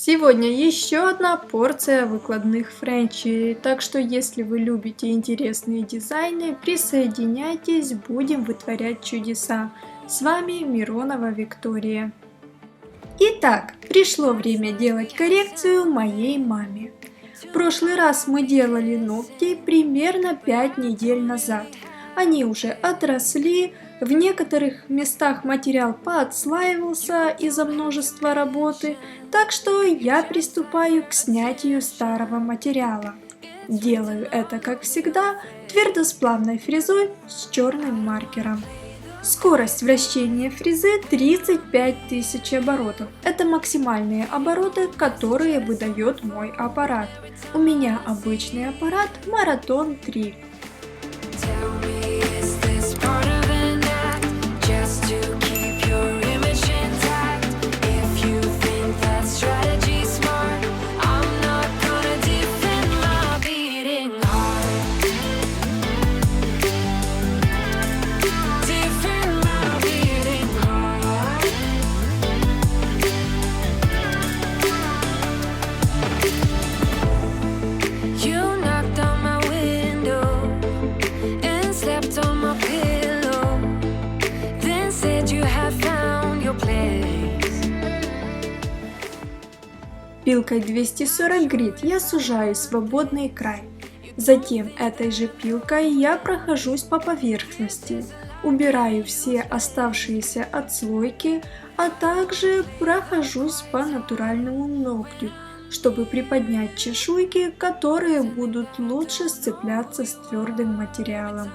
Сегодня еще одна порция выкладных френчей, так что если вы любите интересные дизайны, присоединяйтесь, будем вытворять чудеса. С вами Миронова Виктория. Итак, пришло время делать коррекцию моей маме. В прошлый раз мы делали ногти примерно 5 недель назад. Они уже отросли, в некоторых местах материал поотслаивался из-за множества работы, так что я приступаю к снятию старого материала. Делаю это, как всегда, твердосплавной фрезой с черным маркером. Скорость вращения фрезы 35 тысяч оборотов. Это максимальные обороты, которые выдает мой аппарат. У меня обычный аппарат Marathon 3. Пилкой 240 грит я сужаю свободный край. Затем этой же пилкой я прохожусь по поверхности, убираю все оставшиеся отслойки, а также прохожусь по натуральному ногтю, чтобы приподнять чешуйки, которые будут лучше сцепляться с твердым материалом.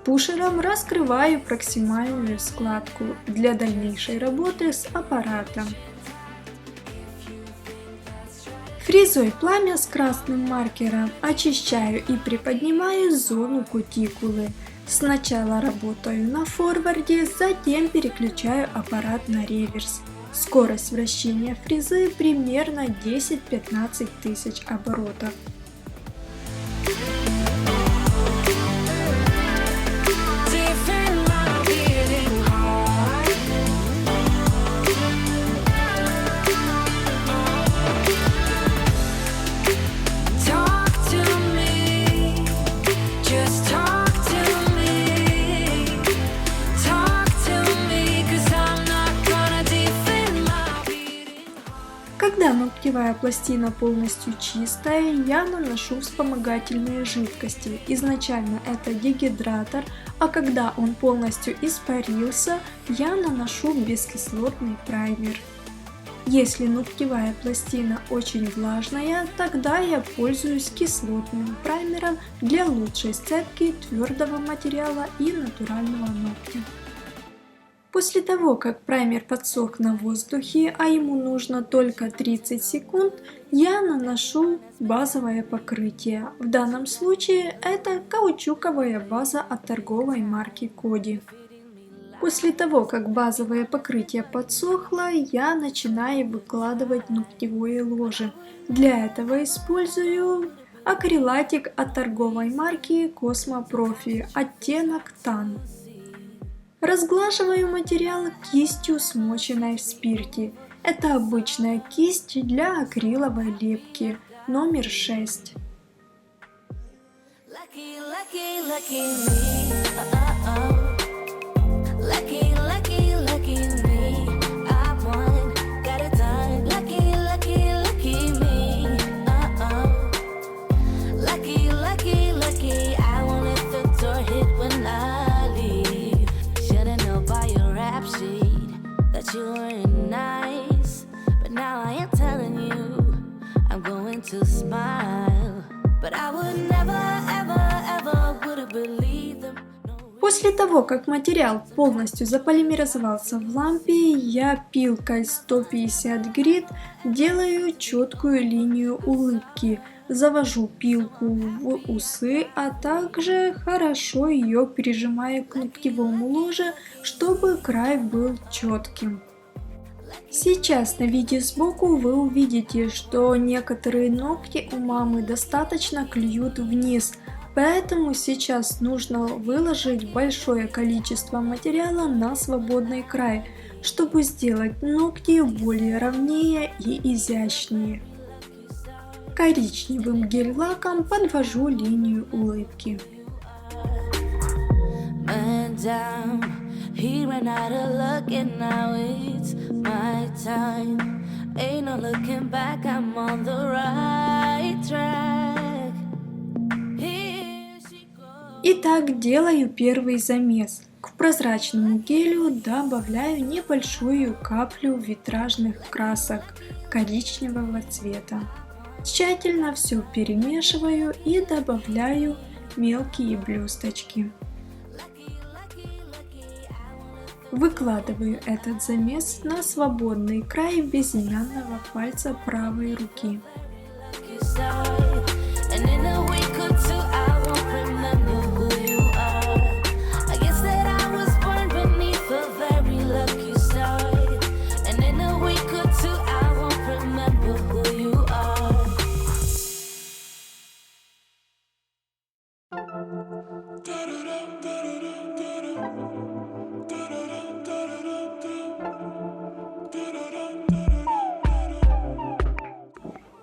Пушером раскрываю проксимальную складку для дальнейшей работы с аппаратом. Фрезой пламя с красным маркером очищаю и приподнимаю зону кутикулы. Сначала работаю на форварде, затем переключаю аппарат на реверс. Скорость вращения фрезы примерно 10-15 тысяч оборотов. Когда ногтевая пластина полностью чистая, я наношу вспомогательные жидкости. Изначально это дегидратор, а когда он полностью испарился, я наношу бескислотный праймер. Если ногтевая пластина очень влажная, тогда я пользуюсь кислотным праймером для лучшей сцепки твердого материала и натурального ногтя. После того, как праймер подсох на воздухе, а ему нужно только 30 секунд, я наношу базовое покрытие. В данном случае это каучуковая база от торговой марки Коди. После того, как базовое покрытие подсохло, я начинаю выкладывать ногтевое ложе. Для этого использую акрилатик от торговой марки Cosmo Profi, оттенок Tan. Разглаживаю материал кистью, смоченной в спирте. Это обычная кисть для акриловой лепки, номер 6. После того, как материал полностью заполимеризовался в лампе, я пилкой 150 грит делаю четкую линию улыбки, завожу пилку в усы, а также хорошо ее прижимаю к ногтевому ложе, чтобы край был четким. Сейчас на видео сбоку вы увидите, что некоторые ногти у мамы достаточно клюют вниз, поэтому сейчас нужно выложить большое количество материала на свободный край. чтобы сделать ногти более ровнее и изящнее. Коричневым гель-лаком подвожу линию улыбки. Итак, делаю первый замес. К прозрачному гелю добавляю небольшую каплю витражных красок коричневого цвета. Тщательно все перемешиваю и добавляю мелкие блесточки. Выкладываю этот замес на свободный край безымянного пальца правой руки.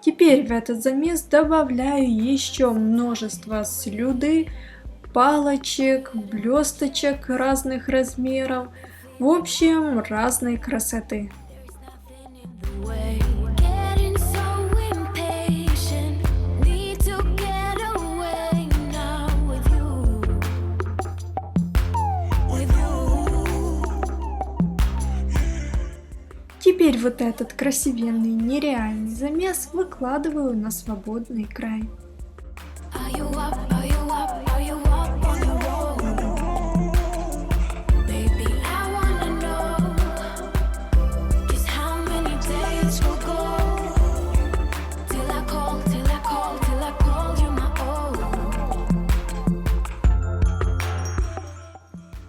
Теперь в этот замес добавляю еще множество слюды, палочек, блесточек разных размеров, в общем, разной красоты. Теперь вот этот красивенный нереальный замес выкладываю на свободный край.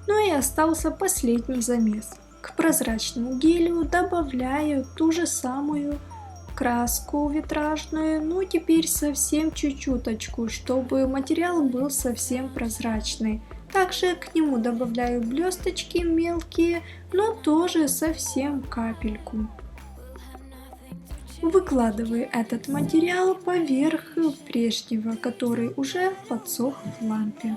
Ну и остался последний замес. К прозрачному гелю добавляю ту же самую краску витражную, но теперь совсем чуть-чуточку, чтобы материал был совсем прозрачный. Также к нему добавляю блесточки мелкие, но тоже совсем капельку. Выкладываю этот материал поверх прежнего, который уже подсох в лампе.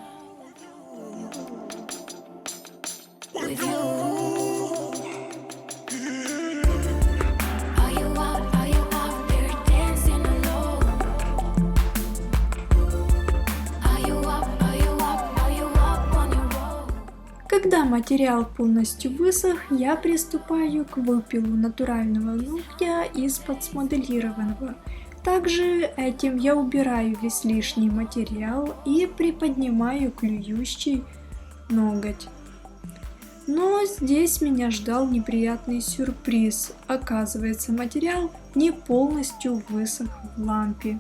Когда материал полностью высох, я приступаю к выпилу натурального ногтя из-под смоделированного. Также этим я убираю весь лишний материал и приподнимаю клюющий ноготь. Но здесь меня ждал неприятный сюрприз. Оказывается, материал не полностью высох в лампе.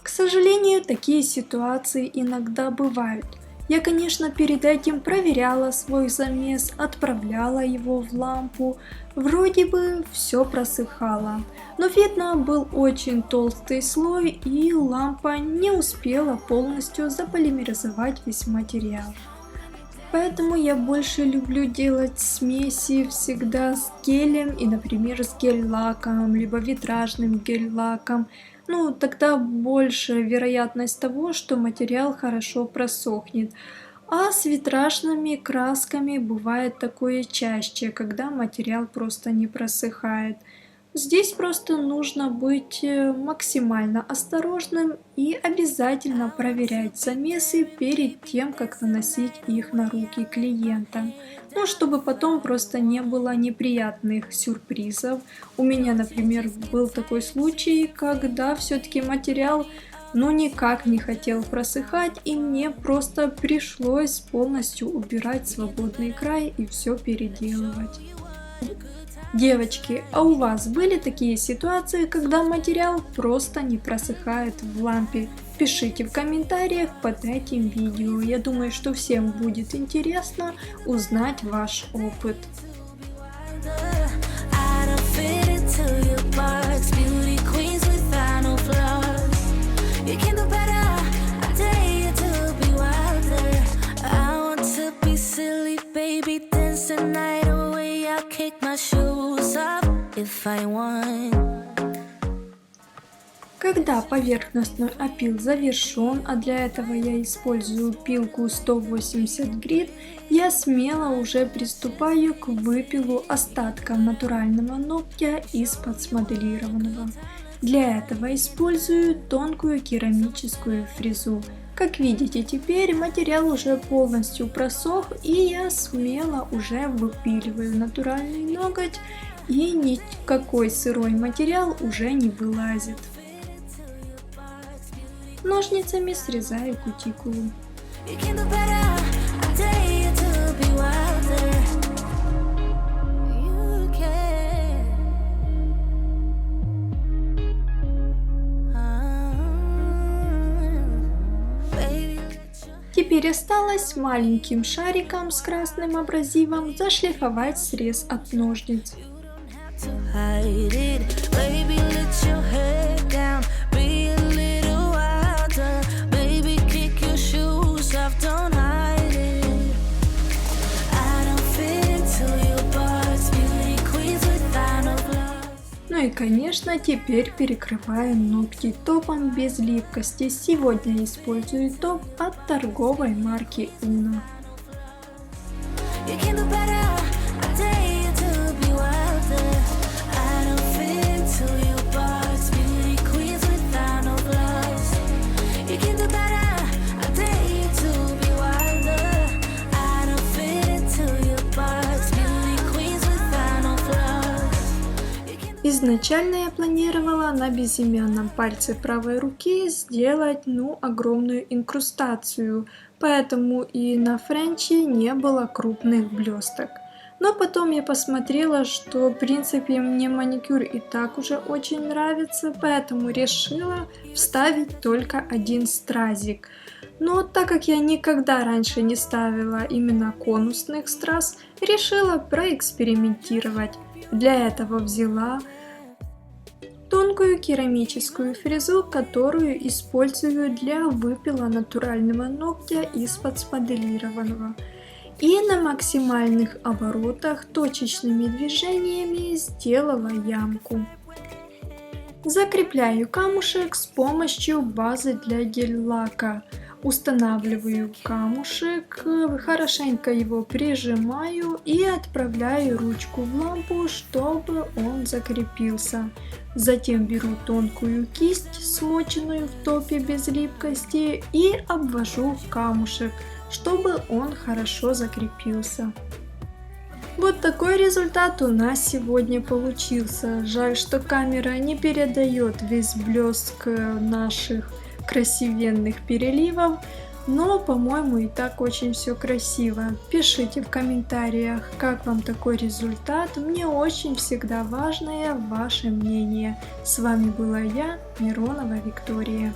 К сожалению, такие ситуации иногда бывают. Я, конечно, перед этим проверяла свой замес, отправляла его в лампу, вроде бы все просыхало, но видно был очень толстый слой и лампа не успела полностью заполимеризовать весь материал. Поэтому я больше люблю делать смеси всегда с гелем и, например, с гель-лаком, либо витражным гель-лаком. Ну, тогда больше вероятность того, что материал хорошо просохнет. А с витражными красками бывает такое чаще, когда материал просто не просыхает. Здесь просто нужно быть максимально осторожным и обязательно проверять замесы перед тем, как наносить их на руки клиентам. Ну, чтобы потом просто не было неприятных сюрпризов. У меня, например, был такой случай, когда все-таки материал никак не хотел просыхать, и мне просто пришлось полностью убирать свободный край и все переделывать. Девочки, а у вас были такие ситуации, когда материал просто не просыхает в лампе? Пишите в комментариях под этим видео. Я думаю, что всем будет интересно узнать ваш опыт. Silly baby, dance the night away. kick my shoes off if I want. Когда поверхностный опил завершен, а для этого я использую пилку 180 грит, я смело уже приступаю к выпилу остатков натурального ногтя из-под смоделированного. Для этого использую тонкую керамическую фрезу. Как видите, теперь материал уже полностью просох, и я смело уже выпиливаю натуральный ноготь, и никакой сырой материал уже не вылазит. Ножницами срезаю кутикулу. Теперь осталось маленьким шариком с красным абразивом зашлифовать срез от ножниц. Ну и конечно, теперь перекрываю ногти топом без липкости. Сегодня использую топ от торговой марки Uno. Изначально я планировала на безымянном пальце правой руки сделать огромную инкрустацию, поэтому и на френче не было крупных блесток. Но потом я посмотрела, что в принципе мне маникюр и так уже очень нравится, поэтому решила вставить только один стразик. Но так как я никогда раньше не ставила именно конусных страз, решила проэкспериментировать. Для этого взяла тонкую керамическую фрезу, которую использую для выпила натурального ногтя из-под смоделированного. И на максимальных оборотах точечными движениями сделала ямку. Закрепляю камушек с помощью базы для гель-лака. Устанавливаю камушек, хорошенько его прижимаю и отправляю ручку в лампу, чтобы он закрепился. Затем беру тонкую кисть, смоченную в топе без липкости, и обвожу камушек, чтобы он хорошо закрепился. Вот такой результат у нас сегодня получился. Жаль, что камера не передает весь блеск наших красивенных переливов, но, по-моему, и так очень все красиво. Пишите в комментариях, как вам такой результат. Мне очень всегда важное ваше мнение. С вами была я, Миронова Виктория.